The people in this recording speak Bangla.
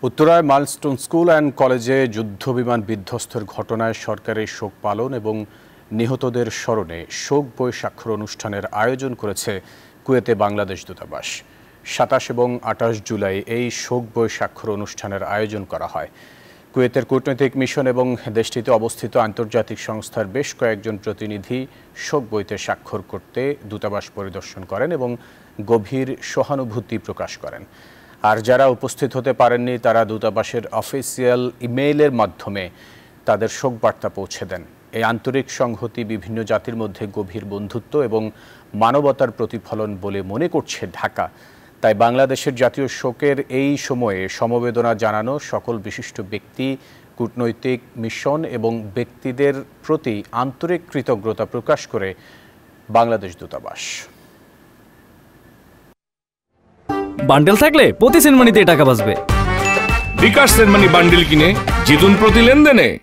উত্তরায় মাইলস্টোন স্কুল অ্যান্ড কলেজে যুদ্ধবিমান বিধ্বস্তের ঘটনায় সরকারের শোক পালন এবং নিহতদের স্মরণে শোক বই স্বাক্ষর অনুষ্ঠানের আয়োজন করেছে কুয়েতে বাংলাদেশ দূতাবাস। ২৭ এবং ২৮ জুলাই এই শোক বই স্বাক্ষর অনুষ্ঠানের আয়োজন করা হয়। কুয়েতের কূটনৈতিক মিশন এবং দেশটিতে অবস্থিত আন্তর্জাতিক সংস্থার বেশ কয়েকজন প্রতিনিধি শোক বইতে স্বাক্ষর করতে দূতাবাস পরিদর্শন করেন এবং গভীর সহানুভূতি প্রকাশ করেন। আর যারা উপস্থিত হতে পারেননি তারা দূতাবাসের অফিসিয়াল ইমেইলের মাধ্যমে তাদের শোক বার্তা পৌঁছে দেন। এই আন্তরিক সংহতি বিভিন্ন জাতির মধ্যে গভীর বন্ধুত্ব এবং মানবতার প্রতিফলন বলে মনে করছে ঢাকা। তাই বাংলাদেশের জাতীয় শোকের এই সময়ে সমবেদনা জানানো সকল বিশিষ্ট ব্যক্তি, কূটনৈতিক মিশন এবং ব্যক্তিদের প্রতি আন্তরিক কৃতজ্ঞতা প্রকাশ করে বাংলাদেশ দূতাবাস। বান্ডেল থাকলে প্রতি সেনমানিতে টাকা বাঁচবে। বিকাশ সেনমানি বান্ডেল কিনে জিতুন প্রতি লেনদেনে।